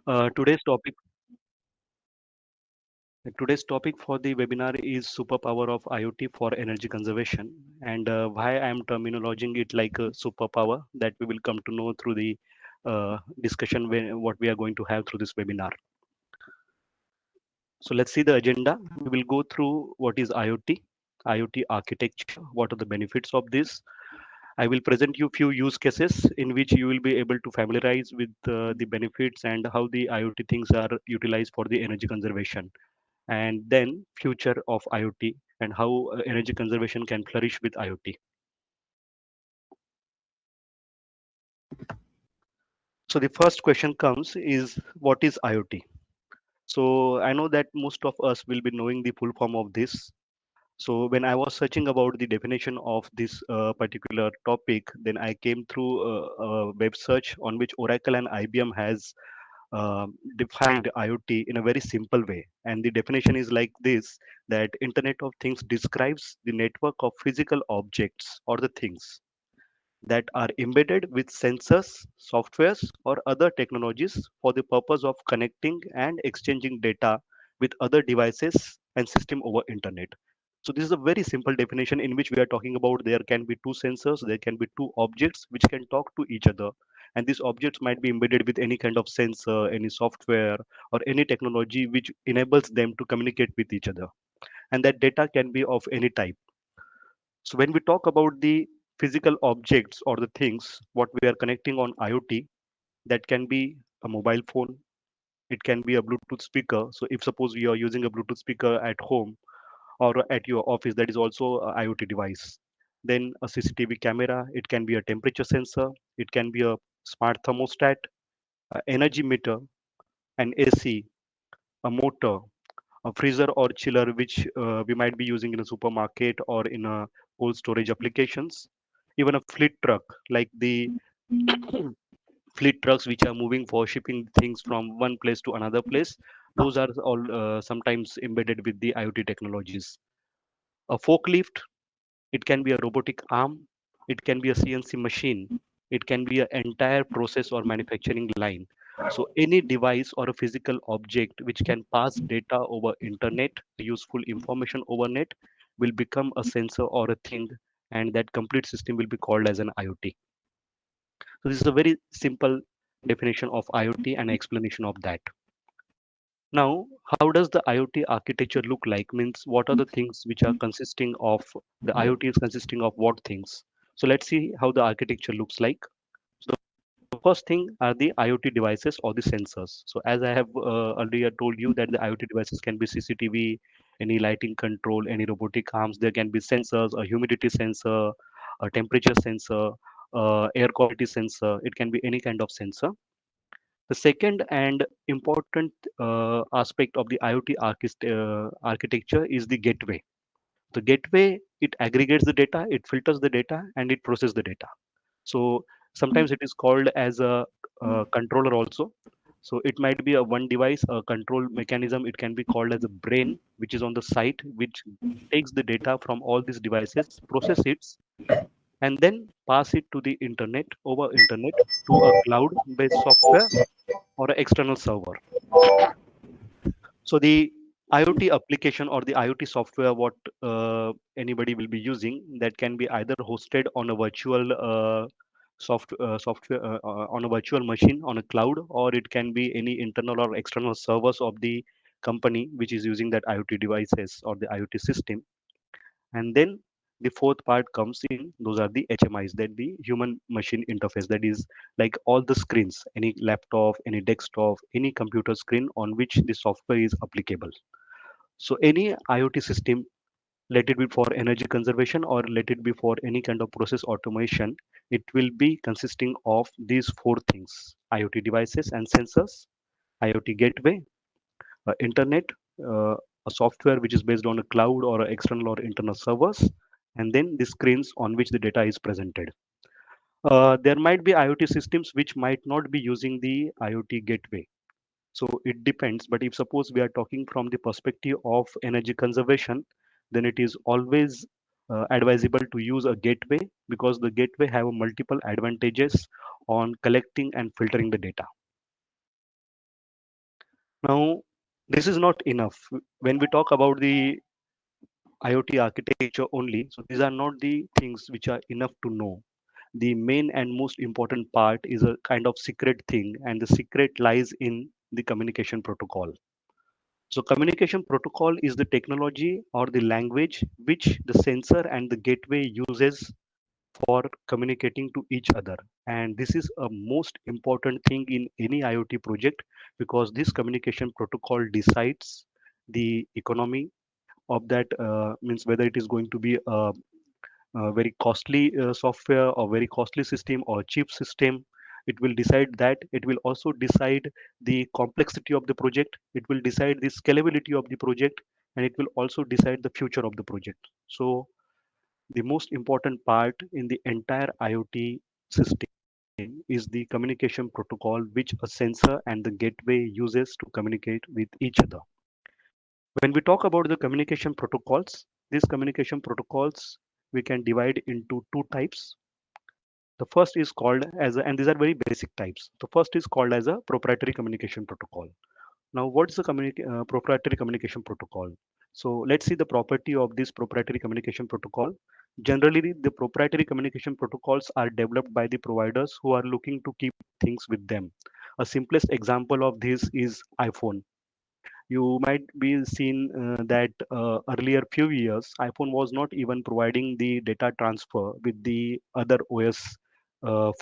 Today's topic for the webinar is superpower of IoT for energy conservation, and why I am terminologizing it like a superpower that we will come to know through the discussion what we are going to have through this webinar. So let's see the agenda. We will go through what is IoT, IoT architecture, what are the benefits of this. I will present you few use cases in which you will be able to familiarize with the benefits and how the IoT things are utilized for the energy conservation, and then future of IoT and how energy conservation can flourish with IoT. So the first question comes is what is IoT? So I know that most of us will be knowing the full form of this. So when I was searching about the definition of this particular topic, then I came through a web search on which Oracle and IBM has defined IoT in a very simple way. And the definition is like this, that Internet of Things describes the network of physical objects or the things that are embedded with sensors, softwares, or other technologies for the purpose of connecting and exchanging data with other devices and system over internet. So this is a very simple definition in which we are talking about there can be two sensors, there can be two objects which can talk to each other. And these objects might be embedded with any kind of sensor, any software, or any technology which enables them to communicate with each other. And that data can be of any type. So when we talk about the physical objects or the things, what we are connecting on IoT, that can be a mobile phone, it can be a Bluetooth speaker. So if suppose you are using a Bluetooth speaker at home or at your office, that is also a IoT device. Then a CCTV camera, it can be a temperature sensor, it can be a smart thermostat, a energy meter, an AC, a motor, a freezer or chiller, which we might be using in a supermarket or in a cold storage applications, even a fleet truck like the fleet trucks which are moving for shipping things from one place to another place. Those are all sometimes embedded with the IoT technologies. A forklift, it can be a robotic arm, it can be a CNC machine, it can be an entire process or manufacturing line. So any device or a physical object which can pass data over internet, useful information over net, will become a sensor or a thing, and that complete system will be called as an IoT. So this is a very simple definition of IoT and explanation of that. Now, how does the IoT architecture look like? Means what are the things which are consisting of the IoT is consisting of what things? So let's see how the architecture looks like. So the first thing are the IoT devices or the sensors. So as I have earlier told you that the IoT devices can be CCTV, any lighting control, any robotic arms. There can be sensors, a humidity sensor, a temperature sensor, air quality sensor. It can be any kind of sensor. The second and important aspect of the IoT architecture is the gateway. The gateway, it aggregates the data, it filters the data, and it processes the data. So sometimes it is called as a, controller also. So it might be a one device, a control mechanism. It can be called as a brain, which is on the site, which takes the data from all these devices, process it, and then pass it to the internet over internet to a cloud-based software or an external server. So the IoT application or the IoT software, what anybody will be using, that can be either hosted on a virtual software on a virtual machine on a cloud, or it can be any internal or external servers of the company which is using that IoT devices or the IoT system. And then the fourth part comes in, those are the HMIs, that the human machine interface, that is like all the screens, any laptop, any desktop, any computer screen on which the software is applicable. So any IoT system, let it be for energy conservation or let it be for any kind of process automation, it will be consisting of these four things: IoT devices and sensors, IoT gateway, internet, uh, a software which is based on a cloud or a external or internal servers, and then the screens on which the data is presented. There might be IoT systems which might not be using the IoT gateway. So it depends. But if suppose we are talking from the perspective of energy conservation, then it is always advisable to use a gateway, because the gateway have multiple advantages on collecting and filtering the data. Now, this is not enough. When we talk about the IoT architecture only, so these are not the things which are enough to know. The main and most important part is a kind of secret thing, and the secret lies in the communication protocol. So, communication protocol is the technology or the language which the sensor and the gateway uses for communicating to each other. And this is a most important thing in any IoT project, because this communication protocol decides the economy of that, means whether it is going to be a very costly software or very costly system or cheap system. It will decide that. It will also decide the complexity of the project. It will decide the scalability of the project, and it will also decide the future of the project. So the most important part in the entire IoT system is the communication protocol which a sensor and the gateway uses to communicate with each other. When we talk about the communication protocols, these communication protocols we can divide into two types. The first is called as a, and these are very basic types. The first is called as a proprietary communication protocol. Now, what's the proprietary communication protocol? So let's see the property of this proprietary communication protocol. Generally, the proprietary communication protocols are developed by the providers who are looking to keep things with them. A simplest example of this is iPhone. You might be seen that earlier few years iPhone was not even providing the data transfer with the other OS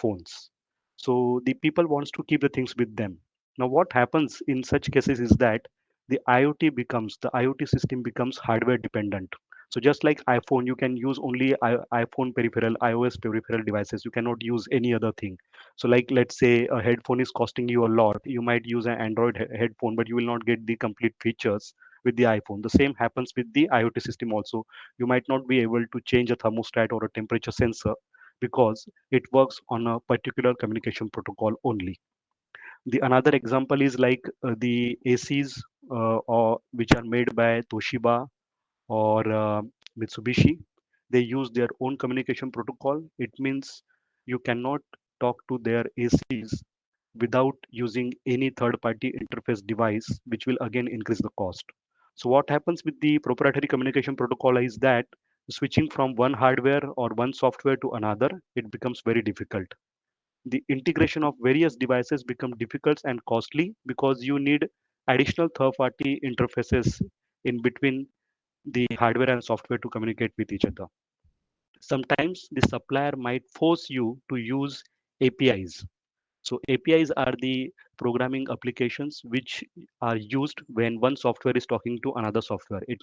phones. So the people wants to keep the things with them. Now what happens in such cases is that the IoT system becomes hardware dependent. So just like iPhone, you can use only iPhone peripheral, iOS peripheral devices. You cannot use any other thing. So like let's say a headphone is costing you a lot, you might use an Android headphone, but you will not get the complete features with the iPhone. The same happens with the IoT system also. You might not be able to change a thermostat or a temperature sensor because it works on a particular communication protocol only. The another example is like the ACs or which are made by Toshiba or Mitsubishi. They use their own communication protocol. It means you cannot talk to their ACs without using any third party interface device, which will again increase the cost. So what happens with the proprietary communication protocol is that switching from one hardware or one software to another, it becomes very difficult. The integration of various devices become difficult and costly because you need additional third party interfaces in between the hardware and software to communicate with each other. Sometimes the supplier might force you to use APIs. So APIs are the programming applications which are used when one software is talking to another software. It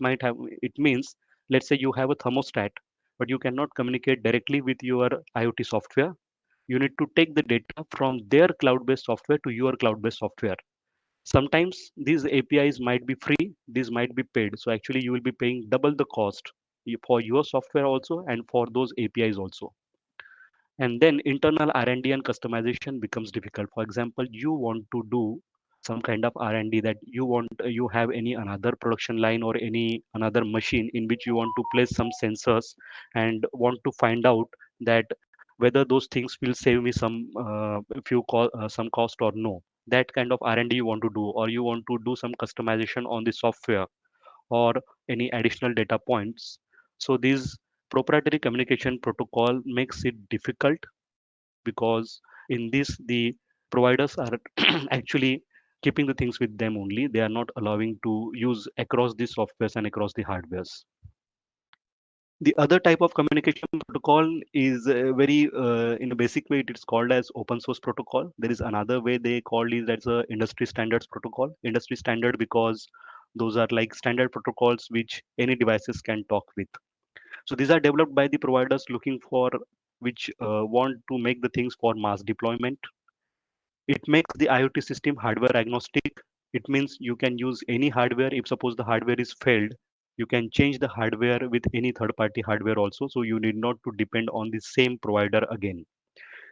means, let's say you have a thermostat, but you cannot communicate directly with your IoT software. You need to take the data from their cloud-based software to your cloud-based software. Sometimes these APIs might be free, these might be paid. So actually you will be paying double the cost for your software also and for those APIs also. And then internal R&D and customization becomes difficult. For example, you want to do some kind of R&D that you have any another production line or any another machine in which you want to place some sensors and want to find out that whether those things will save me some cost or no. That kind of R&D you want to do, or you want to do some customization on the software or any additional data points. So these proprietary communication protocol makes it difficult, because in this the providers are actually keeping the things with them only. They are not allowing to use across the softwares and across the hardwares. The other type of communication protocol is very in a basic way it is called as open source protocol. There is another way they call it, that's a industry standards protocol. Industry standard because those are like standard protocols which any devices can talk with. So these are developed by the providers looking for which want to make the things for mass deployment. It makes the IoT system hardware agnostic. It means you can use any hardware. If suppose the hardware is failed, you can change the hardware with any third party hardware also. So you need not to depend on the same provider again.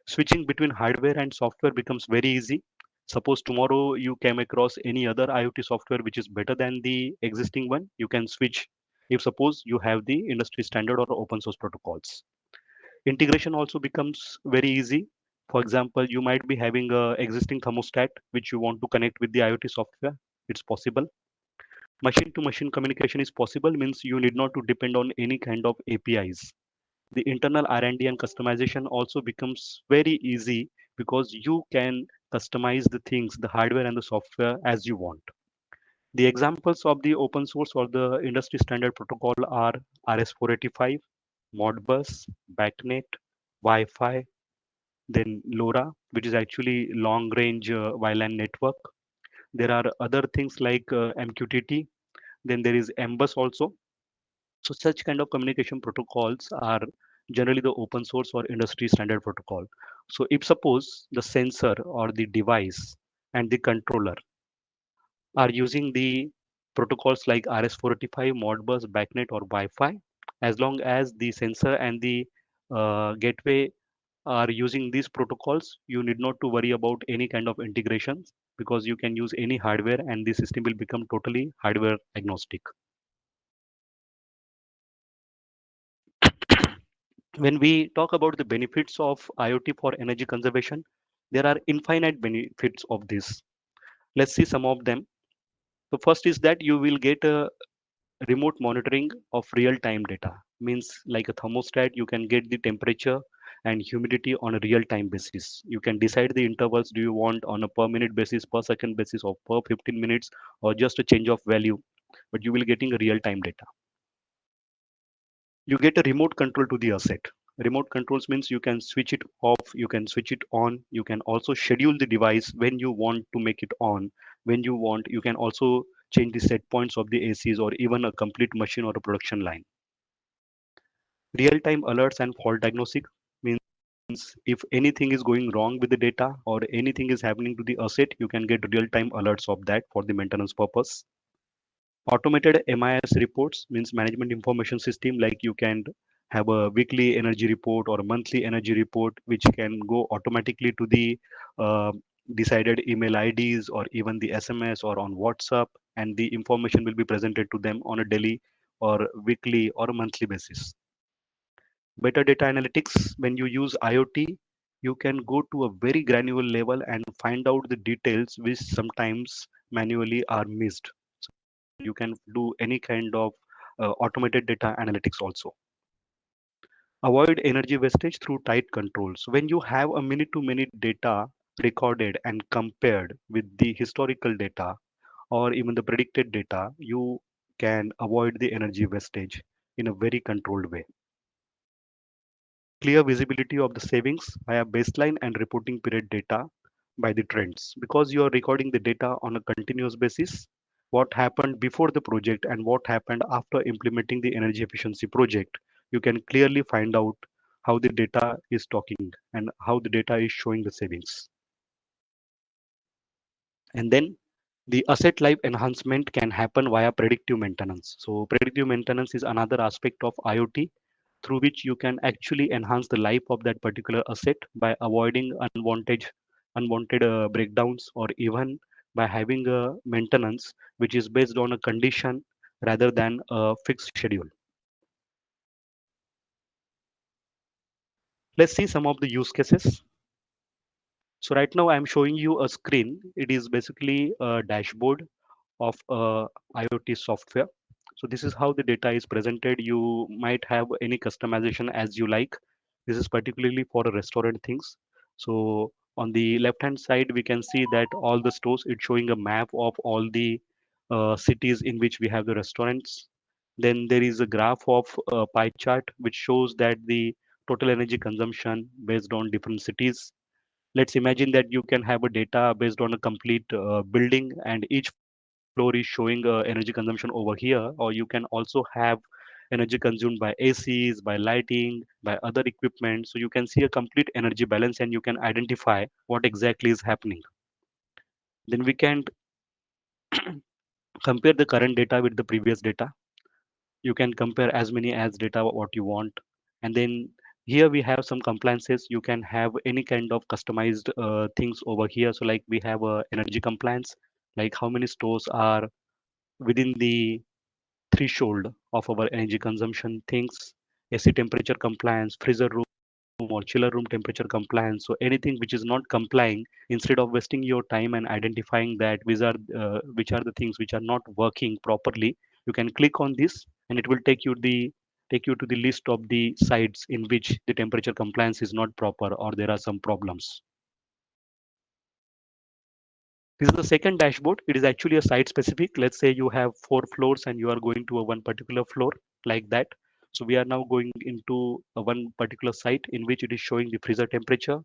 Switching between hardware and software becomes very easy. Suppose tomorrow you came across any other IoT software which is better than the existing one, you can switch. If suppose you have the industry standard or open source protocols. Integration also becomes very easy. For example, you might be having a existing thermostat which you want to connect with the IoT software. it's possible. Machine to machine communication is possible means you need not to depend on any kind of APIs. The internal R&D and customization also becomes very easy because you can customize the things, the hardware and the software as you want. The examples of the open source or the industry standard protocol are RS485, Modbus, BACnet, Wi-Fi, then LoRa, which is actually long range WLAN network. There are other things like MQTT, then there is MBus also. So such kind of communication protocols are generally the open source or industry standard protocol. So if suppose the sensor or the device and the controller are using the protocols like RS485, Modbus, BACnet or Wi-Fi, as long as the sensor and the gateway are using these protocols, you need not to worry about any kind of integrations because you can use any hardware and the system will become totally hardware agnostic. When we talk about the benefits of IoT for energy conservation, there are infinite benefits of this. Let's see some of them. The first is that you will get a remote monitoring of real time data. Means like a thermostat, you can get the temperature and humidity on a real time basis. You can decide the intervals, do you want on a per minute basis, per second basis, or per 15 minutes, or just a change of value, but you will getting a real time data. You get a remote control to the asset. Remote controls means you can switch it off, you can switch it on, you can also schedule the device when you want to make it on, when you want. You can also change the set points of the ACs or even a complete machine or a production line. Real time alerts and fault diagnostic means if anything is going wrong with the data or anything is happening to the asset, you can get real time alerts of that for the maintenance purpose. Automated MIS reports means management information system, like you can have a weekly energy report or a monthly energy report, which can go automatically to the uh, decided email IDs or even the SMS or on WhatsApp, and the information will be presented to them on a daily or weekly or a monthly basis. Better data analytics, when you use IoT, you can go to a very granular level and find out the details which sometimes manually are missed. You can do any kind of automated data analytics also. Avoid energy wastage through tight controls. When you have a minute to minute data recorded and compared with the historical data or even the predicted data, you can avoid the energy wastage in a very controlled way. Clear visibility of the savings via baseline and reporting period data by the trends, because you are recording the data on a continuous basis, what happened before the project and what happened after implementing the energy efficiency project. You can clearly find out how the data is talking and how the data is showing the savings. And then the asset life enhancement can happen via predictive maintenance. So predictive maintenance is another aspect of IoT through which you can actually enhance the life of that particular asset by avoiding unwanted breakdowns, or even by having a maintenance which is based on a condition rather than a fixed schedule. Let's see some of the use cases. So right now I'm showing you a screen. It is basically a dashboard of IoT software. So this is how the data is presented. You might have any customization as you like. This is particularly for restaurant things. So on the left hand side, we can see that all the stores, it's showing a map of all the cities in which we have the restaurants. Then there is a graph of pie chart, which shows that the total energy consumption based on different cities. Let's imagine that you can have a data based on a complete building, and each floor is showing energy consumption over here, or you can also have energy consumed by ACs, by lighting, by other equipment. So you can see a complete energy balance and you can identify what exactly is happening. Then we can compare the current data with the previous data. You can compare as many as data what you want. And then here we have some compliances. You can have any kind of customized things over here. So like we have a energy compliance, like how many stores are within the threshold of our energy consumption things, AC temperature compliance, freezer room room or chiller room temperature compliance. So anything which is not complying, instead of wasting your time and identifying that which are the things which are not working properly, you can click on this and it will take you to the list of the sites in which the temperature compliance is not proper or there are some problems. This is the second dashboard. It is actually a site specific. Let's say you have 4 floors and you are going to a one particular floor like that. So we are now going into a one particular site in which it is showing the freezer temperature,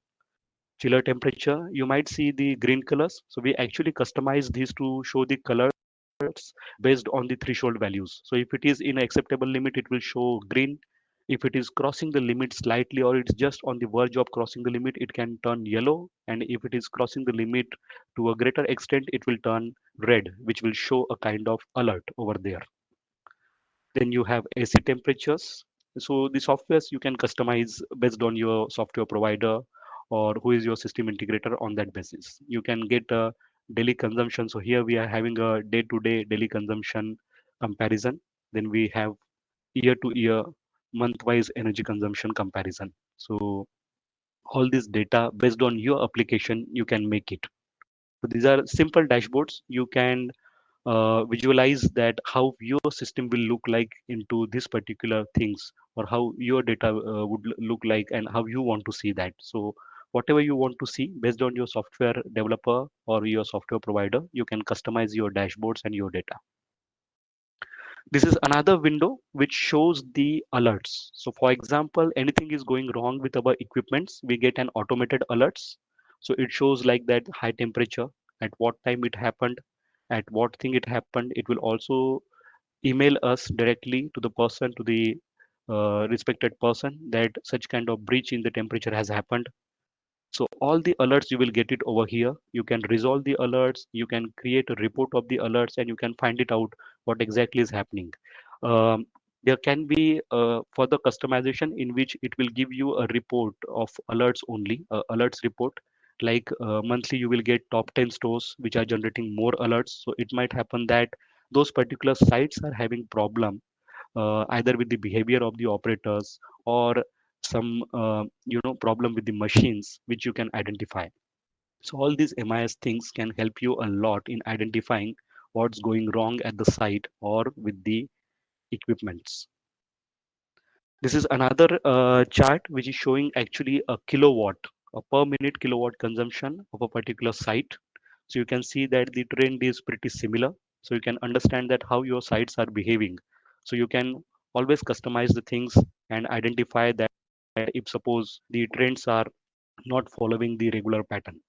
chiller temperature. You might see the green colors. So we actually customize these to show the colors based on the threshold values. So if it is in acceptable limit, it will show green. If it is crossing the limit slightly or it's just on the verge of crossing the limit, it can turn yellow. And if it is crossing the limit to a greater extent, it will turn red, which will show a kind of alert over there. Then you have AC temperatures. So the softwares you can customize based on your software provider or who is your system integrator on that basis. You can get a daily consumption. So here we are having a day-to-day daily consumption comparison. Then we have year-to-year, month-wise energy consumption comparison. So all this data based on your application, you can make it. So these are simple dashboards. You can visualize that how your system will look like into this particular things or how your data would look like and how you want to see that. So whatever you want to see based on your software developer or your software provider, you can customize your dashboards and your data. This is another window which shows the alerts. So for example, anything is going wrong with our equipments, we get an automated alerts. So it shows like that high temperature, at what time it happened, at what thing it happened. It will also email us directly to the person, to the respected person, that such kind of breach in the temperature has happened. So all the alerts you will get it over here. You can resolve the alerts, you can create a report of the alerts, and you can find it out what exactly is happening. Um, there can be further customization in which it will give you a report of alerts only, alerts report. Like monthly, you will get top 10 stores which are generating more alerts. So it might happen that those particular sites are having problem either with the behavior of the operators or some problem with the machines which you can identify. So all these MIS things can help you a lot in identifying what's going wrong at the site or with the equipments. This is another chart which is showing actually a kilowatt, a per minute kilowatt consumption of a particular site. So you can see that the trend is pretty similar. So you can understand that how your sites are behaving. So you can always customize the things and identify that if suppose the trends are not following the regular pattern.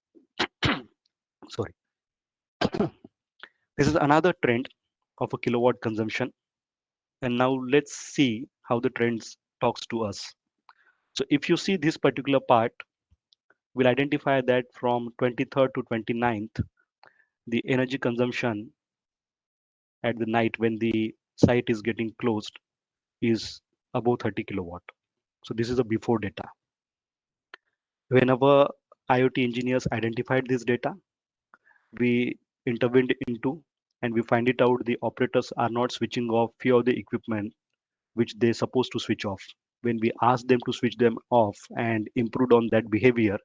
Sorry. This is another trend of a kilowatt consumption. And now let's see how the trends talks to us. So if you see this particular part, we'll identify that from 23rd to 29th, the energy consumption at the night when the site is getting closed is above 30 kilowatt. So this is the before data. Whenever IoT engineers identified this data, we intervened into and we find it out the operators are not switching off few of the equipment which they're supposed to switch off. When we ask them to switch them off and improved on that behavior,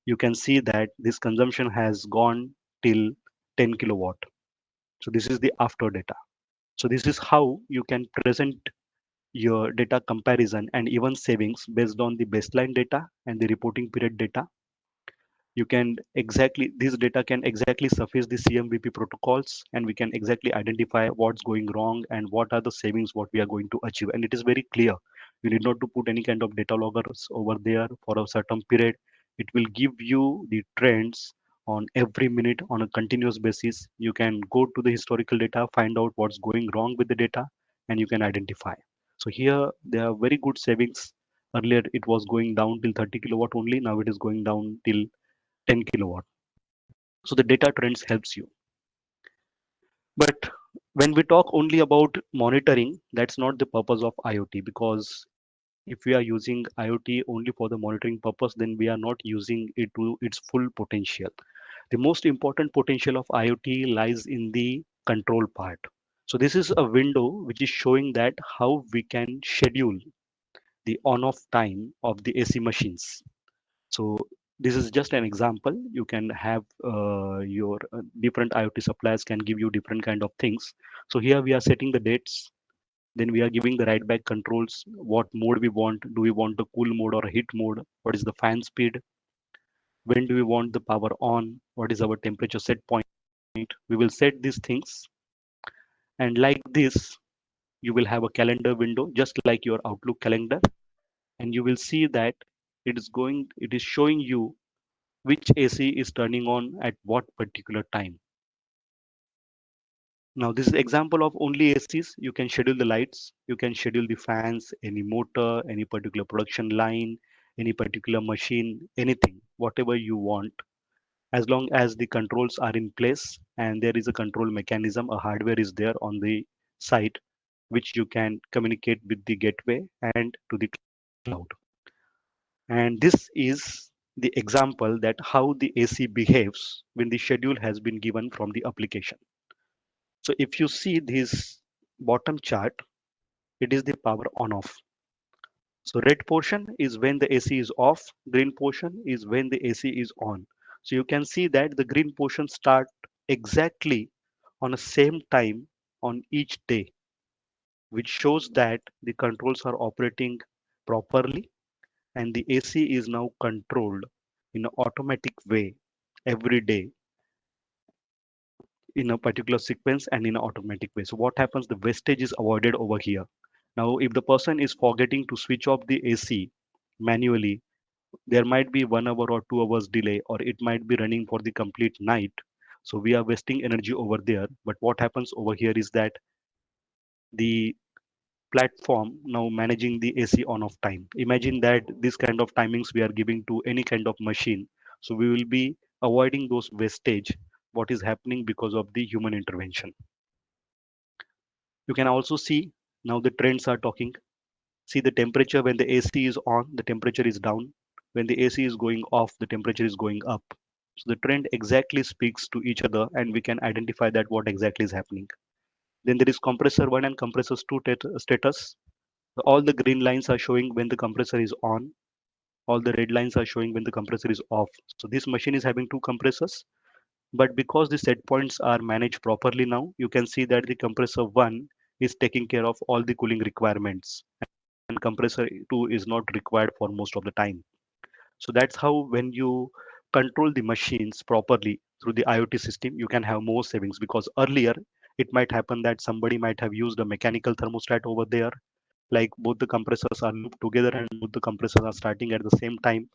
you can see that this consumption has gone till 10 kilowatt. So this is the after data. So this is how you can present your data comparison and even savings based on the baseline data and the reporting period data. You can exactly, this data can exactly surface the CMVP protocols and we can exactly identify what's going wrong and what are the savings what we are going to achieve. And it is very clear. You need not to put any kind of data loggers over there for a certain period. It will give you the trends on every minute on a continuous basis. You can go to the historical data, find out what's going wrong with the data, and you can identify. So here there are very good savings. Earlier it was going down till 30 kilowatt only. Now it is going down till 10 kilowatt. So the data trends helps you. But when we talk only about monitoring, that's not the purpose of IoT, because if we are using IoT only for the monitoring purpose, then we are not using it to its full potential. The most important potential of IoT lies in the control part. So this is a window which is showing that how we can schedule the on-off time of the AC machines. So this is just an example. You can have your different IoT suppliers can give you different kind of things. So here we are setting the dates. Then we are giving the write back controls. What mode we want? Do we want a cool mode or a heat mode? What is the fan speed? When do we want the power on? What is our temperature set point? We will set these things, and like this, you will have a calendar window just like your Outlook calendar, and you will see that it is showing you which AC is turning on at what particular time. Now this is example of only ACs. You can schedule the lights, you can schedule the fans, any motor, any particular production line, any particular machine, anything, whatever you want, as long as the controls are in place and there is a control mechanism, a hardware is there on the site, which you can communicate with the gateway and to the cloud. And this is the example that how the AC behaves when the schedule has been given from the application. So if you see this bottom chart, it is the power on off. So red portion is when the AC is off, green portion is when the AC is on. So you can see that the green portion start exactly on the same time on each day, which shows that the controls are operating properly and the AC is now controlled in an automatic way every day in a particular sequence and in an automatic way. So what happens? The wastage is avoided over here. Now, if the person is forgetting to switch off the AC manually, there might be 1 hour or 2 hours delay, or it might be running for the complete night. So we are wasting energy over there. But what happens over here is that the platform now managing the AC on off time. Imagine that this kind of timings we are giving to any kind of machine. So we will be avoiding those wastage, what is happening because of the human intervention. You can also see now the trends are talking. See the temperature when the AC is on, the temperature is down. When the AC is going off, the temperature is going up. So the trend exactly speaks to each other and we can identify that what exactly is happening. Then there is compressor 1 and compressor 2 status. All the green lines are showing when the compressor is on. All the red lines are showing when the compressor is off. So this machine is having two compressors. But because the set points are managed properly now, you can see that the compressor 1 is taking care of all the cooling requirements and compressor 2 is not required for most of the time. So that's how when you control the machines properly through the IoT system, you can have more savings because earlier it might happen that somebody might have used a mechanical thermostat over there, like both the compressors are looped together and both the compressors are starting at the same time.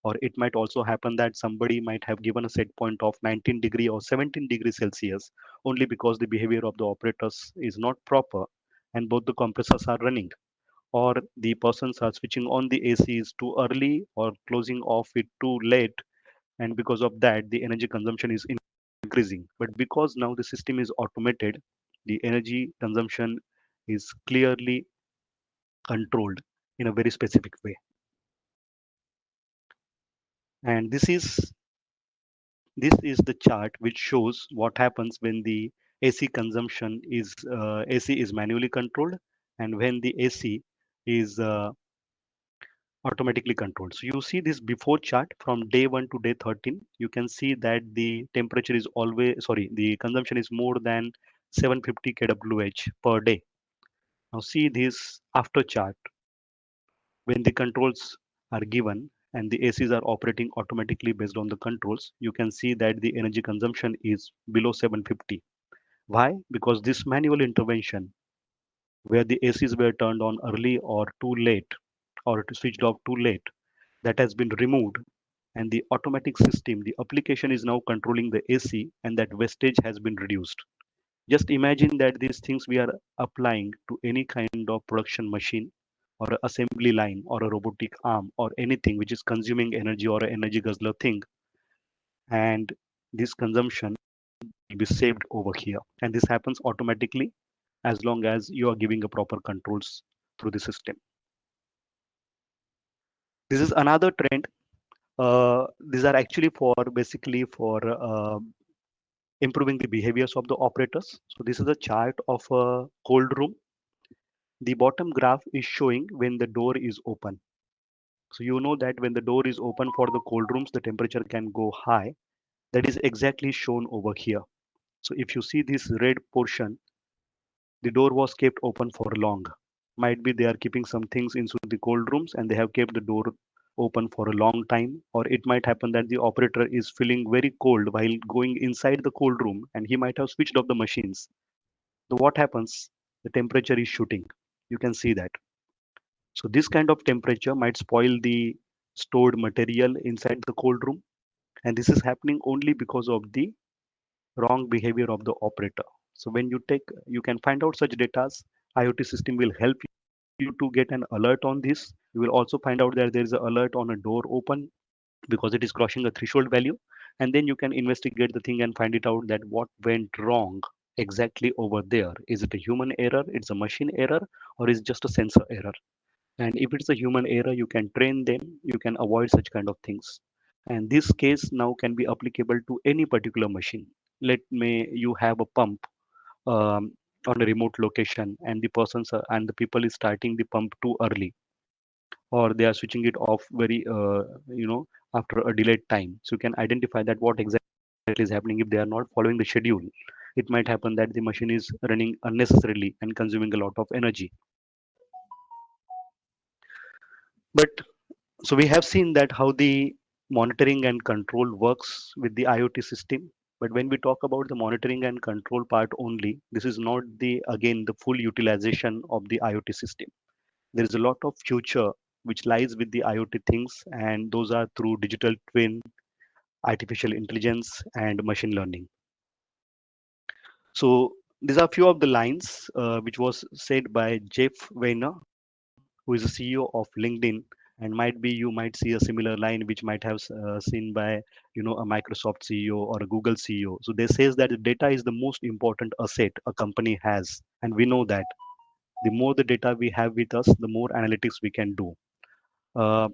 Or it might also happen that somebody might have given a set point of 19 degree or 17 degrees Celsius only because the behavior of the operators is not proper and both the compressors are running, or the persons are switching on the AC is too early or closing off it too late, and because of that the energy consumption is increasing. But because now the system is automated, the energy consumption is clearly controlled in a very specific way. And this is the chart which shows what happens when the AC consumption is AC is manually controlled and when the AC is automatically controlled. So you see this before chart from day 1 to day 13. You can see that the temperature is always, sorry, the consumption is more than 750 kWh per day. Now see this after chart when the controls are given and the ACs are operating automatically based on the controls. You can see that the energy consumption is below 750. Why? Because this manual intervention where the ACs were turned on early or too late or switched off too late, that has been removed, and the automatic system, the application is now controlling the AC and that wastage has been reduced. Just imagine that these things we are applying to any kind of production machine or a assembly line or a robotic arm or anything which is consuming energy or an energy guzzler thing, and this consumption will be saved over here, and this happens automatically as long as you are giving a proper controls through the system. This is another trend. These are actually for basically for improving the behaviors of the operators. So this is a chart of a cold room. The bottom graph is showing when the door is open. So you know that when the door is open for the cold rooms, the temperature can go high. That is exactly shown over here. So if you see this red portion, the door was kept open for long. Might be they are keeping some things into the cold rooms and they have kept the door open for a long time. Or it might happen that the operator is feeling very cold while going inside the cold room and he might have switched off the machines. So what happens? The temperature is shooting. You can see that. So this kind of temperature might spoil the stored material inside the cold room. And this is happening only because of the wrong behavior of the operator. So when you can find out such data. IoT system will help you to get an alert on this. You will also find out that there is an alert on a door open because it is crossing a threshold value. And then you can investigate the thing and find it out that what went wrong exactly over there. Is it a human error? It's a machine error, or is it just a sensor error? And if it's a human error, you can train them, you can avoid such kind of things. And this case now can be applicable to any particular machine. Let me you have a pump on a remote location and the people is starting the pump too early, or they are switching it off very after a delayed time. So you can identify that what exactly is happening. If they are not following the schedule, it might happen that the machine is running unnecessarily and consuming a lot of energy. But so we have seen that how the monitoring and control works with the IoT system. But when we talk about the monitoring and control part only, this is not the again the full utilization of the IoT system. There is a lot of future which lies with the IoT things, and those are through digital twin, artificial intelligence, and machine learning. So these are few of the lines which was said by Jeff Weiner, who is the CEO of LinkedIn, and might be you might see a similar line which might have seen by a Microsoft CEO or a Google CEO. So they says that the data is the most important asset a company has, and we know that the more the data we have with us, the more analytics we can do. Uh,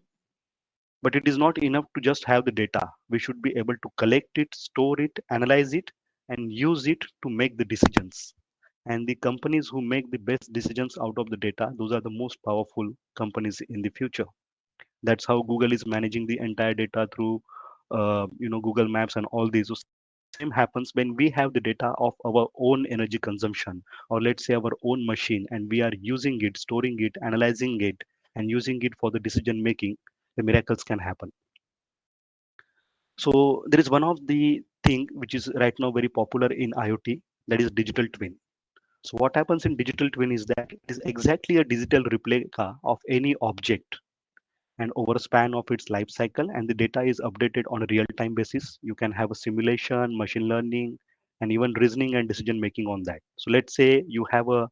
but it is not enough to just have the data. We should be able to collect it, store it, analyze it, and use it to make the decisions. And the companies who make the best decisions out of the data, those are the most powerful companies in the future. That's how Google is managing the entire data through Google Maps and all these. So same happens when we have the data of our own energy consumption, or let's say our own machine, and we are using it, storing it, analyzing it, and using it for the decision making. The miracles can happen. So there is one of the thing which is right now very popular in IoT, that is digital twin. So what happens in digital twin is that it is exactly a digital replica of any object, and over a span of its life cycle, and the data is updated on a real time basis. You can have a simulation, machine learning, and even reasoning and decision making on that. So let's say you have a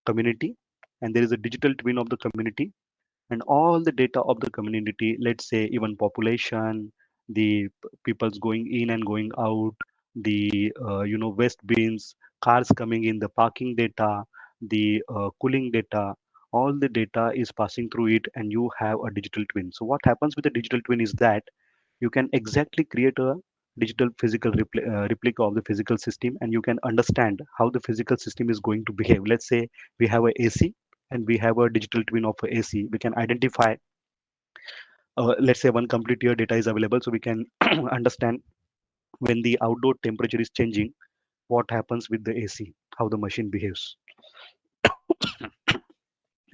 community and there is a digital twin of the community, and all the data of the community, let's say even population, the people's going in and going out, the waste bins, cars coming in, the parking data, the cooling data, all the data is passing through it, and you have a digital twin. So what happens with the digital twin is that you can exactly create a digital physical replica of the physical system, and you can understand how the physical system is going to behave. Let's say we have a AC and we have a digital twin of a AC. We can identify, let's say one complete year data is available, so we can understand when the outdoor temperature is changing, what happens with the AC, how the machine behaves.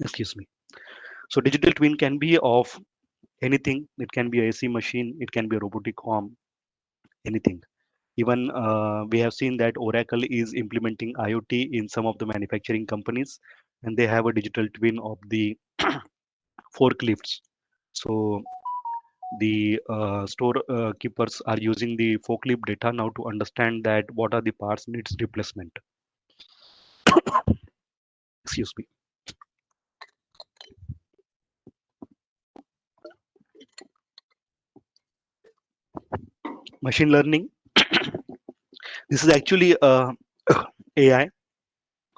Excuse me. So digital twin can be of anything. It can be a AC machine, it can be a robotic arm, anything. Even we have seen that Oracle is implementing IoT in some of the manufacturing companies, and they have a digital twin of the forklifts. So the store keepers are using the forklift data now to understand that what are the parts needs replacement. Excuse me. Machine learning. This is actually AI.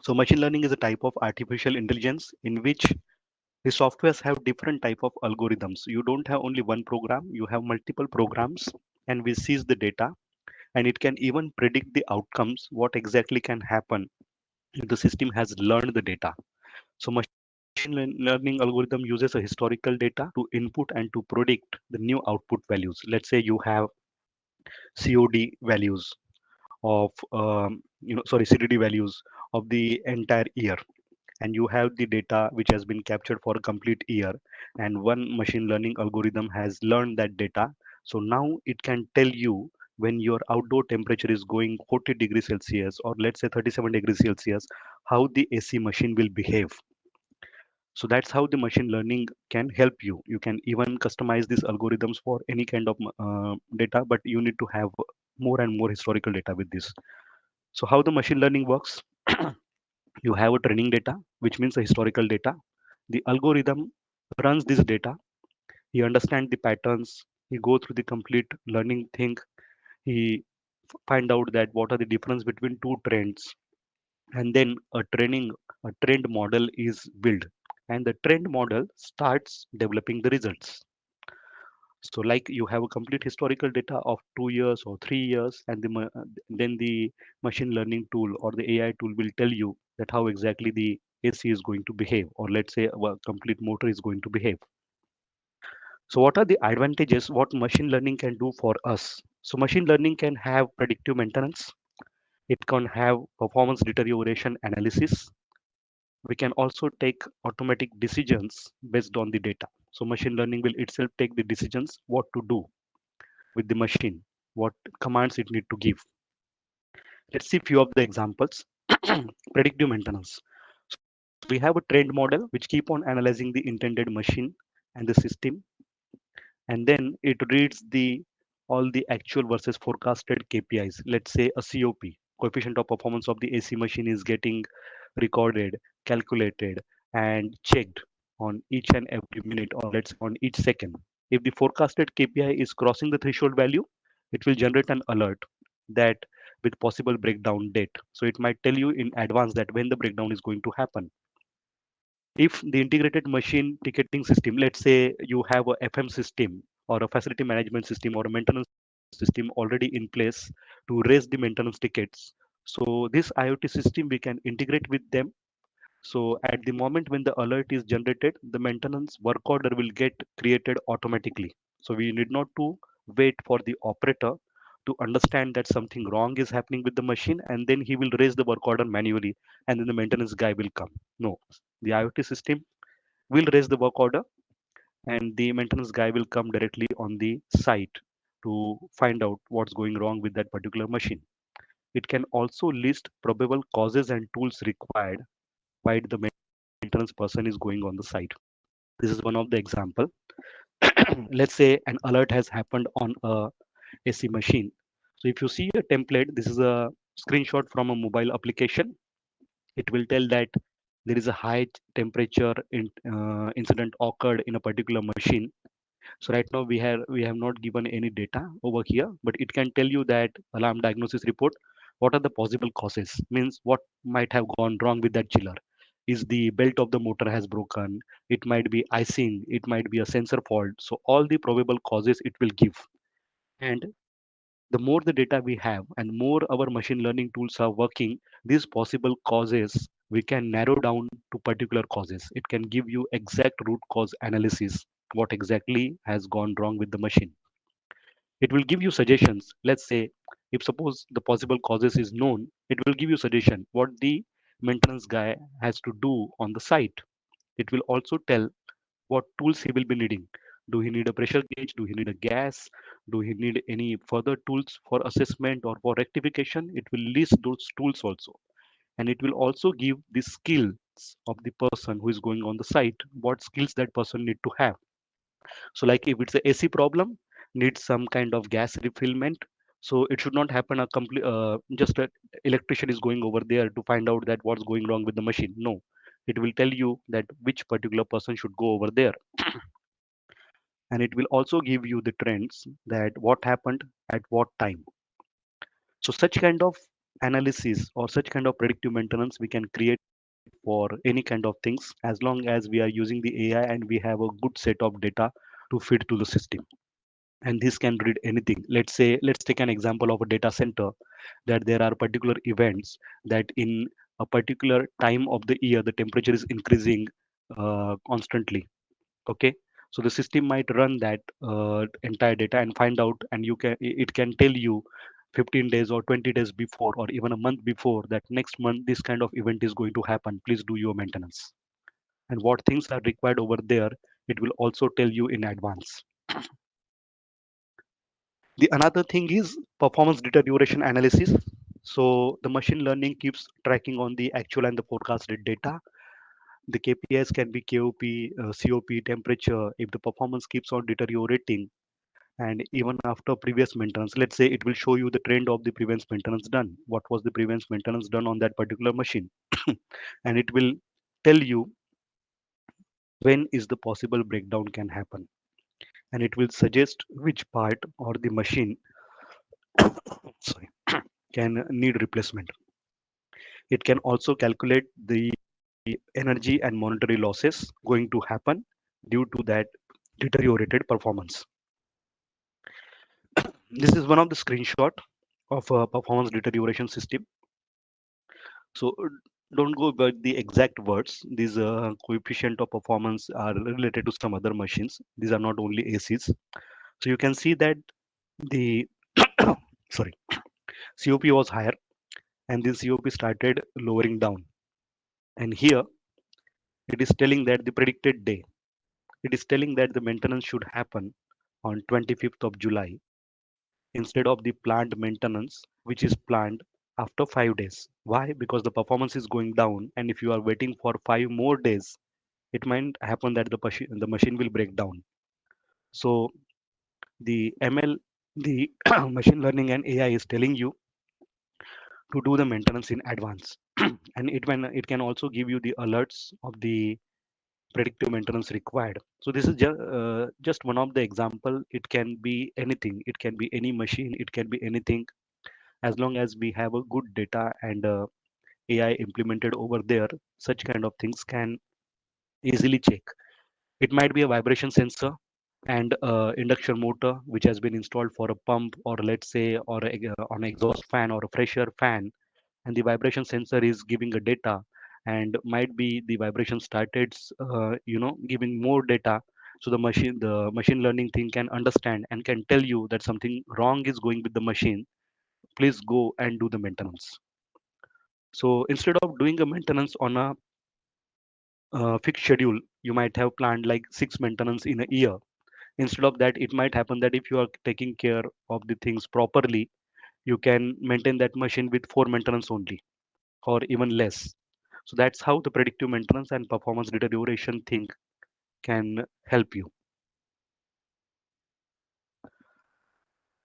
So machine learning is a type of artificial intelligence in which the softwares have different type of algorithms. You don't have only one program, you have multiple programs, and we seize the data, and it can even predict the outcomes, what exactly can happen if the system has learned the data. So machine learning algorithm uses a historical data to input and to predict the new output values. Let's say you have COD values of CDD values of the entire year, and you have the data which has been captured for a complete year, and one machine learning algorithm has learned that data. So now it can tell you when your outdoor temperature is going 40 degrees Celsius or let's say 37 degrees Celsius, how the AC machine will behave. So that's how the machine learning can help you. You can even customize these algorithms for any kind of data, but you need to have more and more historical data with this. So how the machine learning works? You have a training data, which means a historical data. The algorithm runs this data. He understands the patterns. He go through the complete learning thing. He find out that what are the difference between two trends, and then a trend model is built, and the trend model starts developing the results. So like you have a complete historical data of 2 years or 3 years, and then the machine learning tool or the AI tool will tell you that how exactly the AC is going to behave, or let's say a complete motor is going to behave. So what are the advantages what machine learning can do for us? So machine learning can have predictive maintenance. It can have performance deterioration analysis. We can also take automatic decisions based on the data. So machine learning will itself take the decisions what to do with the machine, what commands it need to give. Let's see few of the examples. Predictive maintenance. So we have a trained model which keep on analyzing the intended machine and the system, and then it reads the all the actual versus forecasted KPIs. Let's say a COP, coefficient of performance of the AC machine, is getting recorded, calculated, and checked on each and every minute, or let's say on each second. If the forecasted KPI is crossing the threshold value, it will generate an alert that with possible breakdown date. So it might tell you in advance that when the breakdown is going to happen. If the integrated machine ticketing system, let's say you have a FM system or a facility management system or a maintenance system already in place to raise the maintenance tickets. So this IoT system we can integrate with them. So at the moment when the alert is generated, the maintenance work order will get created automatically. So we need not to wait for the operator to understand that something wrong is happening with the machine, and then he will raise the work order manually, and then the maintenance guy will come. No, the IoT system will raise the work order, and the maintenance guy will come directly on the site to find out what's going wrong with that particular machine. It can also list probable causes and tools required while the maintenance person is going on the site. This is one of the example. Let's say an alert has happened on a AC machine. So if you see a template, this is a screenshot from a mobile application. It will tell that there is a high temperature incident occurred in a particular machine. So right now we have not given any data over here, but it can tell you that alarm diagnosis report. What are the possible causes? Means what might have gone wrong with that chiller? Is the belt of the motor has broken? It might be icing. It might be a sensor fault. So all the probable causes it will give. And the more the data we have and more our machine learning tools are working, these possible causes we can narrow down to particular causes. It can give you exact root cause analysis, what exactly has gone wrong with the machine. It will give you suggestions. Let's say if suppose the possible causes is known, it will give you suggestion what the maintenance guy has to do on the site. It will also tell what tools he will be needing. Do he need a pressure gauge? Do he need a gas? Do he need any further tools for assessment or for rectification? It will list those tools also. And it will also give the skills of the person who is going on the site, what skills that person need to have. So like if it's a AC problem, needs some kind of gas refillment. So it should not happen a complete, just a electrician is going over there to find out that what's going wrong with the machine. No, it will tell you that which particular person should go over there, and it will also give you the trends that what happened at what time. So such kind of analysis or such kind of predictive maintenance we can create for any kind of things as long as we are using the AI and we have a good set of data to feed to the system. And this can read anything. Let's say let's take an example of a data center, that there are particular events that in a particular time of the year the temperature is increasing constantly. Okay, so the system might run that entire data and find out, and it can tell you 15 days or 20 days before or even a month before that next month this kind of event is going to happen, please do your maintenance. And what things are required over there, it will also tell you in advance. The another thing is performance deterioration analysis. So the machine learning keeps tracking on the actual and the forecasted data. The KPIs can be KOP, COP, temperature. If the performance keeps on deteriorating, and even after previous maintenance, let's say it will show you the trend of the previous maintenance done. What was the previous maintenance done on that particular machine? And it will tell you when is the possible breakdown can happen. And it will suggest which part or the machine sorry, can need replacement. It can also calculate the energy and monetary losses going to happen due to that deteriorated performance. This is one of the screenshot of a performance deterioration system. So don't go by the exact words. These coefficient of performance are related to some other machines. These are not only ACs. So you can see that the sorry, COP was higher, and this COP started lowering down. And here it is telling that the predicted day. It is telling that the maintenance should happen on 25th of July instead of the planned maintenance, which is planned after 5 days. Why? Because the performance is going down, and if you are waiting for 5 more days, it might happen that the machine will break down. So the ML, the machine learning and AI is telling you to do the maintenance in advance, and it can also give you the alerts of the predictive maintenance required. So this is just one of the example. It can be anything. It can be any machine. It can be anything. As long as we have a good data and AI implemented over there, such kind of things can easily check. It might be a vibration sensor and induction motor which has been installed for a pump, or let's say or on exhaust fan or a fresher fan, and the vibration sensor is giving a data, and might be the vibration started giving more data. So the machine learning thing can understand and can tell you that something wrong is going with the machine, please go and do the maintenance. So instead of doing a maintenance on a fixed schedule, you might have planned like 6 maintenance in a year. Instead of that, it might happen that if you are taking care of the things properly, you can maintain that machine with 4 maintenance only or even less. So that's how the predictive maintenance and performance deterioration thing can help you.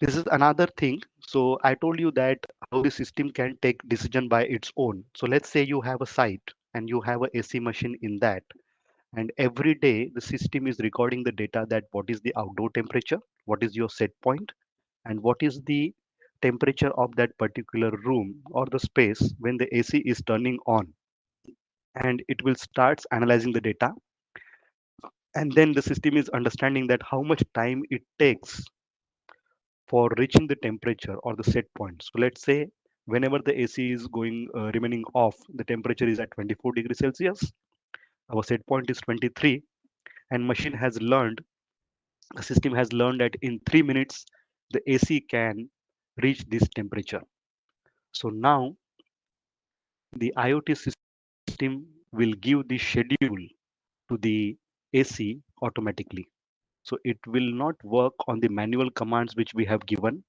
This is another thing. So I told you that how the system can take decision by its own. So let's say you have a site and you have a AC machine in that, and every day the system is recording the data that what is the outdoor temperature, what is your set point, and what is the temperature of that particular room or the space when the AC is turning on. And it will start analyzing the data, and then the system is understanding that how much time it takes for reaching the temperature or the set point. So let's say whenever the AC is going remaining off, the temperature is at 24 degrees Celsius. Our set point is 23, and machine has learned, the system has learned that in 3 minutes the AC can reach this temperature. So now the IoT system will give the schedule to the AC automatically. So it will not work on the manual commands which we have given,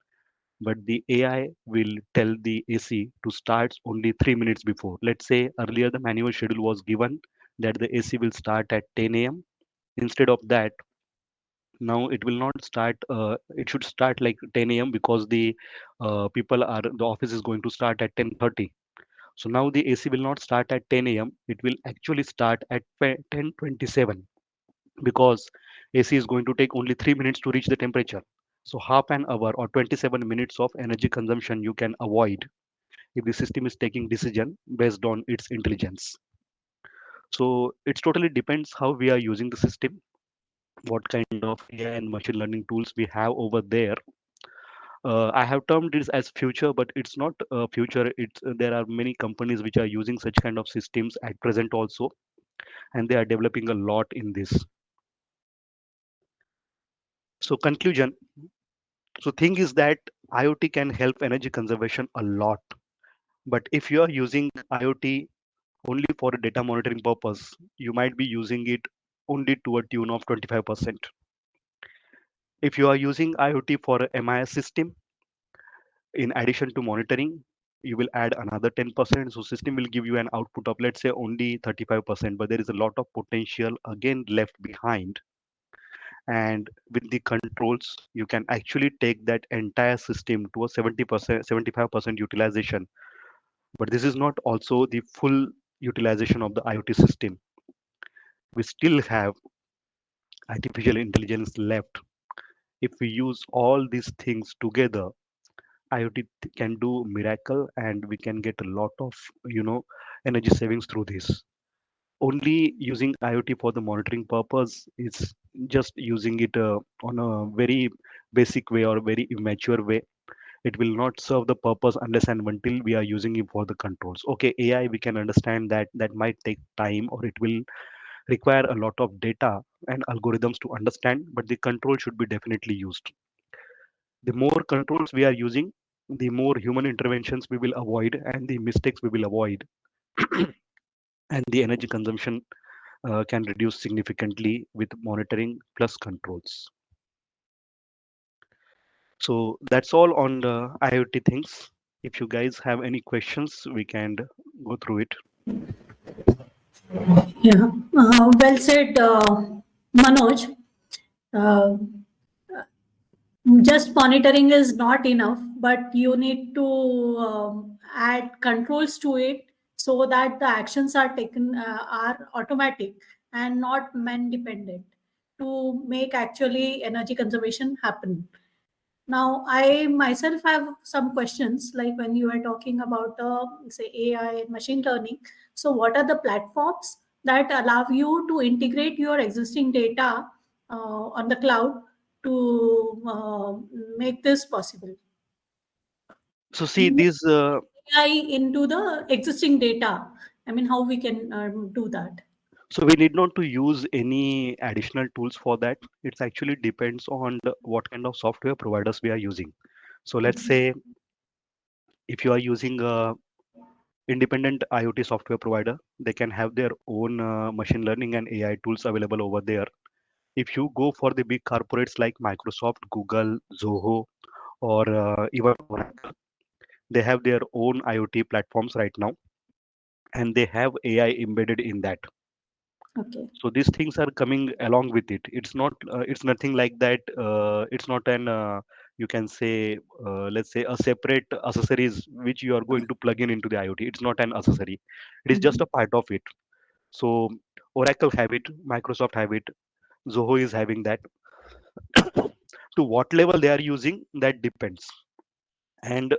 but the AI will tell the AC to start only 3 minutes before. Let's say earlier the manual schedule was given that the AC will start at 10 a.m. Instead of that, now it will not start. It should start like 10 a.m. because the office is going to start at 10:30. So now the AC will not start at 10 a.m. It will actually start at 10:27 because AC is going to take only 3 minutes to reach the temperature. So half an hour or 27 minutes of energy consumption you can avoid if the system is taking decision based on its intelligence. So it totally depends how we are using the system, what kind of AI and machine learning tools we have over there. I have termed this as future, but it's not future. It's there are many companies which are using such kind of systems at present also, and they are developing a lot in this. So conclusion. So thing is that IoT can help energy conservation a lot. But if you are using IoT only for a data monitoring purpose, you might be using it only to a tune of 25%. If you are using IoT for a MIS system, in addition to monitoring, you will add another 10%. So system will give you an output of, let's say, only 35%, but there is a lot of potential again left behind. And with the controls, you can actually take that entire system to a 70%, 75% utilization. But this is not also the full utilization of the IoT system. We still have artificial intelligence left. If we use all these things together, IoT can do miracle, and we can get a lot of energy savings through this. Only using IoT for the monitoring purpose is just using it on a very basic way or very immature way. It will not serve the purpose unless and until we are using it for the controls. Okay, AI, we can understand that that might take time, or it will require a lot of data and algorithms to understand, but the control should be definitely used. The more controls we are using, the more human interventions we will avoid, and the mistakes we will avoid, and the energy consumption can reduce significantly with monitoring plus controls. So that's all on the IoT things. If you guys have any questions, we can go through it. Yeah, well said, Manoj. Uh, just monitoring is not enough, but you need to add controls to it so that the actions are taken are automatic and not man dependent to make actually energy conservation happen. Now, I myself have some questions, like when you are talking about, say, AI and machine learning. So, what are the platforms that allow you to integrate your existing data on the cloud to make this possible? So see Integrate these. AI into the existing data. I mean, how we can do that? So we need not to use any additional tools for that. It actually depends on what kind of software providers we are using. So let's say if you are using a independent IoT software provider, they can have their own machine learning and AI tools available over there. If you go for the big corporates like Microsoft, Google, Zoho, or even Oracle, they have their own IoT platforms right now, and they have AI embedded in that. Okay. So these things are coming along with it. It's not it's nothing like that. It's not an you can say let's say a separate accessories which you are going to plug in into the IoT. It's not an accessory, it is just Mhm. a part of it. So Oracle have it, Microsoft have it, Zoho is having that. To what level they are using, that depends. And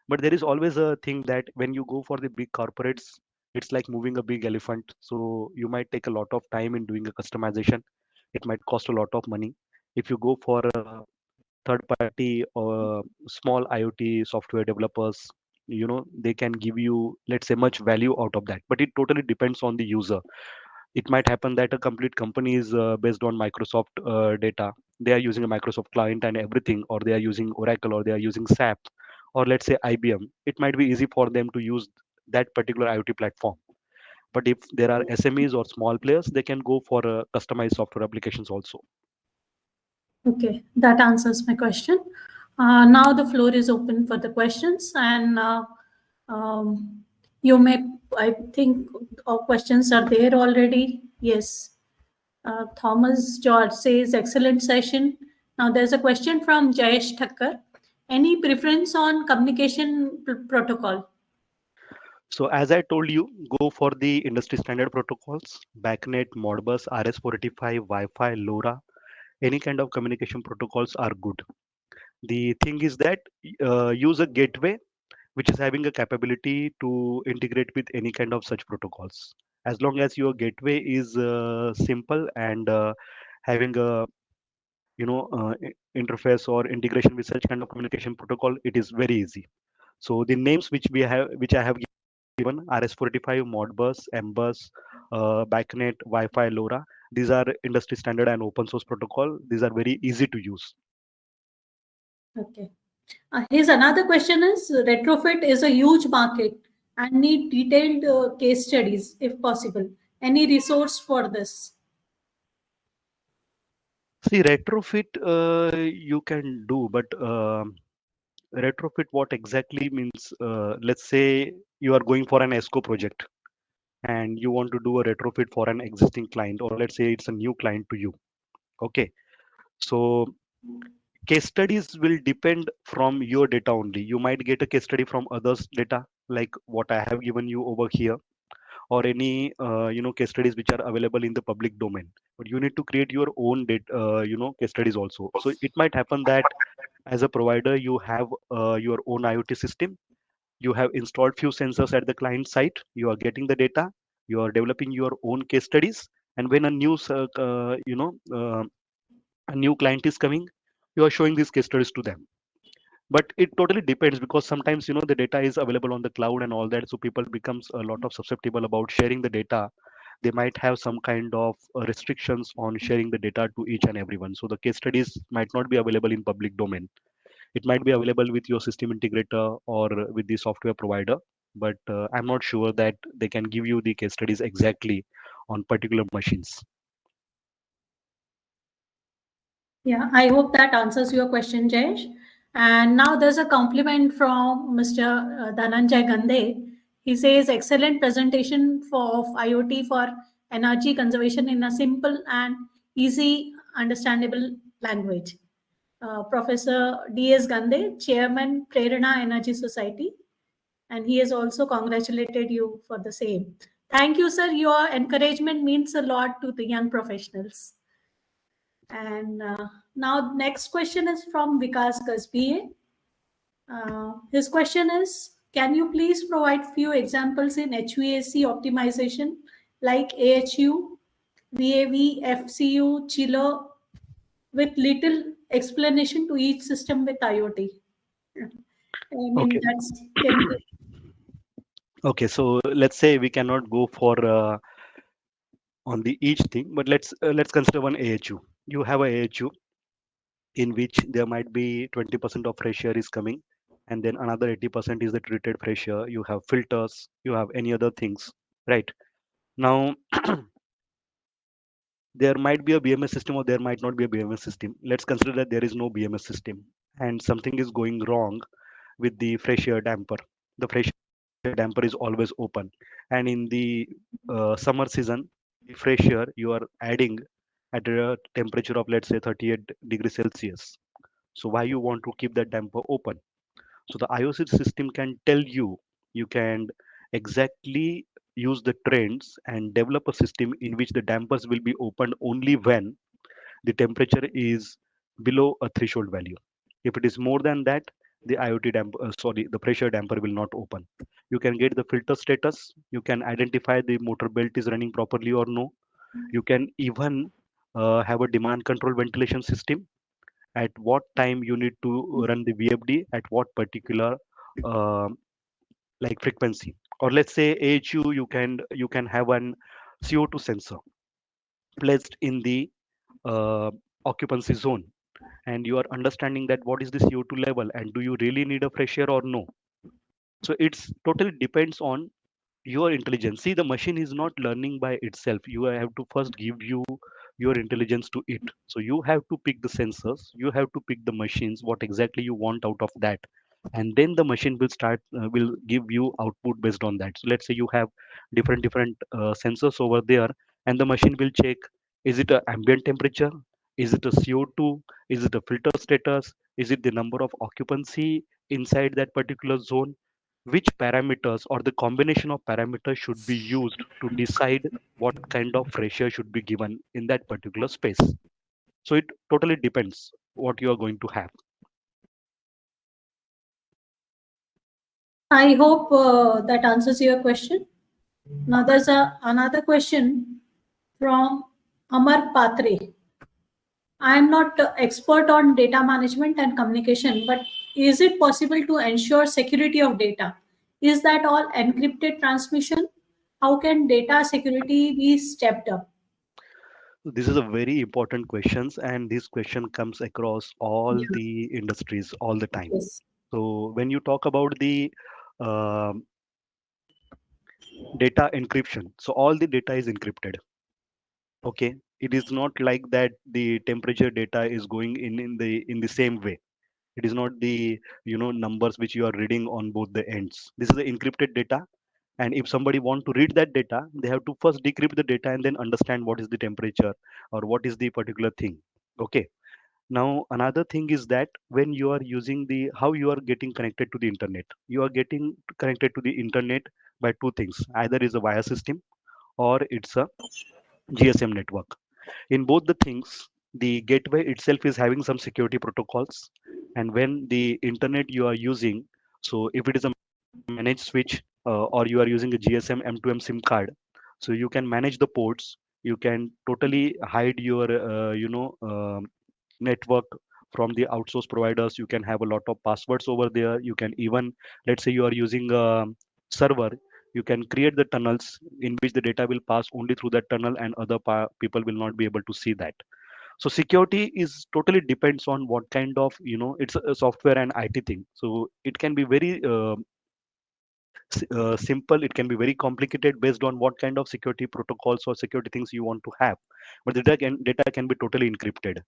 but there is always a thing that when you go for the big corporates, it's like moving a big elephant, so you might take a lot of time in doing a customization. It might cost a lot of money. If you go for third party or small IoT software developers, they can give you, let's say, much value out of that, but it totally depends on the user. It might happen that a complete company is based on Microsoft data. They are using a Microsoft client and everything, or they are using Oracle, or they are using SAP, or let's say IBM. It might be easy for them to use that particular IoT platform. But if there are SMEs or small players, they can go for customized software applications also. Okay, that answers my question. Now the floor is open for the questions, and um, you may, I think, all questions are there already. Yes. Thomas George says, excellent session. Now there's a question from Jayesh Thakkar. Any preference on communication protocol? So as I told you, go for the industry standard protocols: BACnet, Modbus, RS485, Wi-Fi, LoRa. Any kind of communication protocols are good. The thing is that use a gateway which is having a capability to integrate with any kind of such protocols. As long as your gateway is simple and having a interface or integration with such kind of communication protocol, it is very easy. So the names which I have given: RS485, Modbus, Mbus, BACnet, Wi-Fi, LoRa. These are industry standard and open source protocol. These are very easy to use. Okay. Here's another question is retrofit is a huge market and need detailed case studies if possible. Any resource for this? See, retrofit you can do, but retrofit what exactly means? Let's say you are going for an ESCO project and you want to do a retrofit for an existing client, or let's say it's a new client to you. Okay, so case studies will depend from your data only. You might get a case study from others' data, like what I have given you over here, or any case studies which are available in the public domain. But you need to create your own data, case studies also. So it might happen that as a provider, you have your own IoT system. You have installed few sensors at the client site. You are getting the data. You are developing your own case studies. And when a a new client is coming, you are showing these case studies to them. But it totally depends, because sometimes the data is available on the cloud and all that, so people becomes a lot of susceptible about sharing the data. They might have some kind of restrictions on sharing the data to each and everyone, so the case studies might not be available in public domain. It might be available with your system integrator or with the software provider, but I'm not sure that they can give you the case studies exactly on particular machines. Yeah, I hope that answers your question, Jayesh. And now there's a compliment from Mr. Dhananjay Gandhe. He says, excellent presentation of IoT for energy conservation in a simple and easy understandable language. Professor D.S. Gandhe, Chairman, Prerana Energy Society, and he has also congratulated you for the same. Thank you, sir. Your encouragement means a lot to the young professionals. And now next question is from Vikas Gasbiye. His question is, can you please provide few examples in HVAC optimization like AHU, VAV, FCU, chiller with little explanation to each system with IoT? I mean, Okay. that's can be. Okay, so let's say we cannot go for on the each thing, but let's consider one AHU. You have a AHU in which there might be 20% of fresh air is coming, and then another 80% is the treated fresh air. You have filters, you have any other things, right? Now there might be a BMS system or there might not be a BMS system. Let's consider that there is no BMS system and something is going wrong with the fresh air damper. The fresh air damper is always open, and in the summer season, the fresh air you are adding at a temperature of, let's say, 38 degrees Celsius. So why you want to keep that damper open? So the IOC system can tell you, you can exactly use the trends and develop a system in which the dampers will be opened only when the temperature is below a threshold value. If it is more than that, the the pressure damper will not open. You can get the filter status. You can identify the motor belt is running properly or no. You can even have a demand control ventilation system. At what time you need to run the VFD at what particular uh, like frequency. Or let's say AHU, you can have an CO2 sensor placed in the uh, occupancy zone, and you are understanding that what is the CO2 level and do you really need a fresh air or no. So it's totally depends on your intelligence. See, the machine is not learning by itself. You have to first give your intelligence to it. So you have to pick the sensors, you have to pick the machines, what exactly you want out of that, and then the machine will give you output based on that. So let's say you have different sensors over there, and the machine will check, is it a ambient temperature, is it a CO2, is it a filter status, is it the number of occupancy inside that particular zone. Which parameters or the combination of parameters should be used to decide what kind of pressure should be given in that particular space. So it totally depends what you are going to have. I hope that answers your question. Now there's another question from Amar Patre. I am not expert on data management and communication, but is it possible to ensure security of data? Is that all encrypted transmission? how can data security be stepped up? This is a very important questions, and this question comes across all Yeah. the industries all the time. Yes. So when you talk about the um data encryption, so all the data is encrypted. Okay, it is not like that the temperature data is going in the same way. It is not the numbers which you are reading on both the ends. This is the encrypted data, and if somebody want to read that data, they have to first decrypt the data and then understand what is the temperature or what is the particular thing. Okay, now another thing is that when you are using the how you are getting connected to the internet, you are getting connected to the internet by two things: either is a via system or it's a GSM network. In both the things, the gateway itself is having some security protocols, and when the internet you are using, so if it is a managed switch, or you are using a GSM M2M SIM card, so you can manage the ports. You can totally hide your network from the outsource providers. You can have a lot of passwords over there. You can even, let's say you are using a server, you can create the tunnels in which the data will pass only through that tunnel, and other people will not be able to see that. So security is totally depends on what kind of, it's a software and IT thing. So it can be very simple, it can be very complicated based on what kind of security protocols or security things you want to have. But the data can be totally encrypted.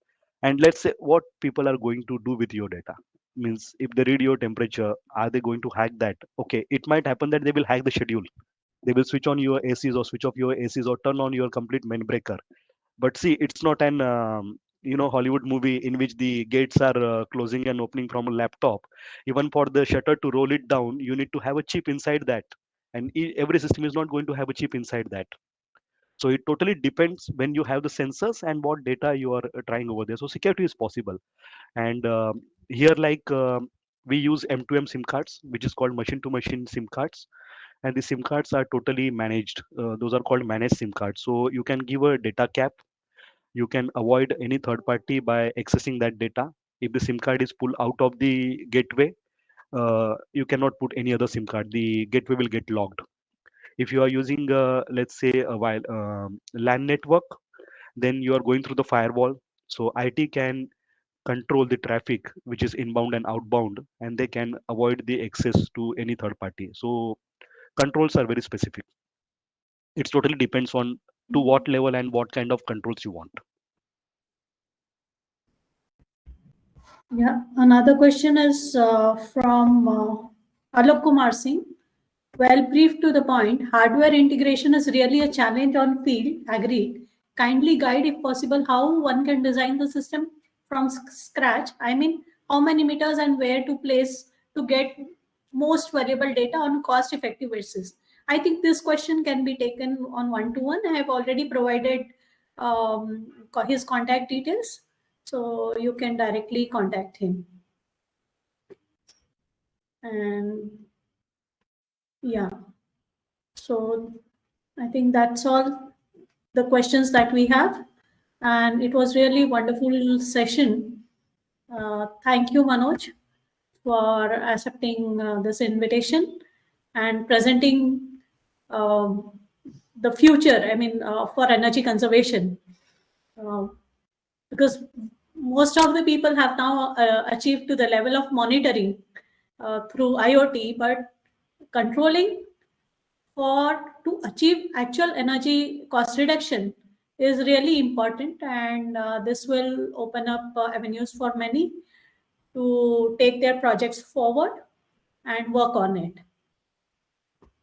And let's say what people are going to do with your data means, if they read your temperature, are they going to hack that? Okay, it might happen that they will hack the schedule. They will switch on your ACs or switch off your ACs or turn on your complete main breaker. But see, it's not an Hollywood movie in which the gates are closing and opening from a laptop. Even for the shutter to roll it down, you need to have a chip inside that, and every system is not going to have a chip inside that. So it totally depends when you have the sensors and what data you are trying over there. So security is possible. And here, like, we use M2M SIM cards, which is called machine to machine SIM cards, and the SIM cards are totally managed. Those are called managed SIM cards. So you can give a data cap. You can avoid any third party by accessing that data. If the SIM card is pulled out of the gateway, you cannot put any other SIM card. The gateway will get locked. If you are using, let's say, a while LAN network, then you are going through the firewall. So IT can control the traffic which is inbound and outbound, and they can avoid the access to any third party. So controls are very specific. It totally depends on to what level and what kind of controls you want. Yeah. Another question is from Alok Kumar Singh. Well, brief to the point, hardware integration is really a challenge on field. Agreed. Kindly guide, if possible, how one can design the system from scratch. I mean, how many meters and where to place to get most variable data on cost-effective basis. I think this question can be taken on one-to-one. I have already provided his contact details, so you can directly contact him. And yeah, so I think that's all the questions that we have. And it was really wonderful session. Thank you, Manoj, for accepting this invitation and presenting um, the future, I mean, for energy conservation. Uh, because most of the people have now achieved to the level of monitoring through IoT, but controlling for to achieve actual energy cost reduction is really important, and this will open up avenues for many to take their projects forward and work on it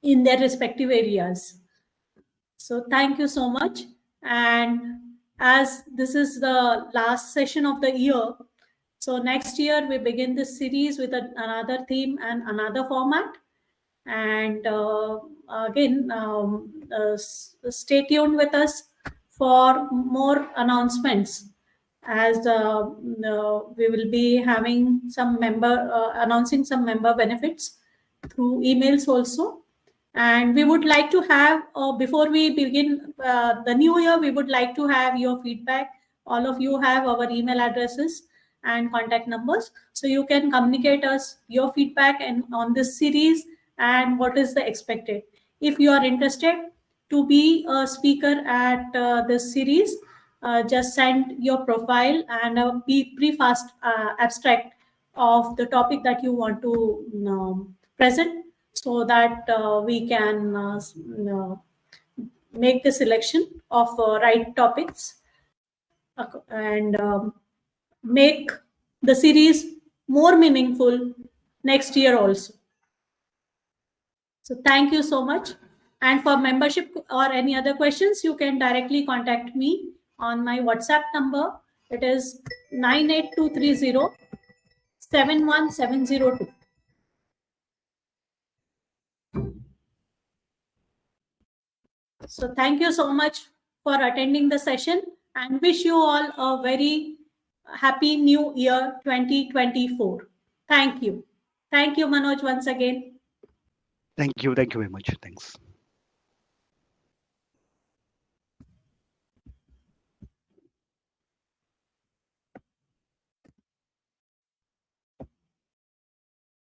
in their respective areas. So thank you so much. And as this is the last session of the year, so next year we begin this series with another theme and another format. And again, stay tuned with us for more announcements, as we will be having some member announcing some member benefits through emails also. And we would like to have, before we begin the new year, we would like to have your feedback. All of you have our email addresses and contact numbers, so you can communicate us your feedback and on this series and what is the expected. If you are interested, to be a speaker at this series, just send your profile and a pre-fast abstract of the topic that you want to present, so that we can make the selection of right topics and make the series more meaningful next year also. So thank you so much. And for membership or any other questions, you can directly contact me on my WhatsApp number. It is 98230 71702. So thank you so much for attending the session, and wish you all a very happy new year 2024. Thank you. Thank you, Manoj, once again. Thank you. Thank you very much. Thanks.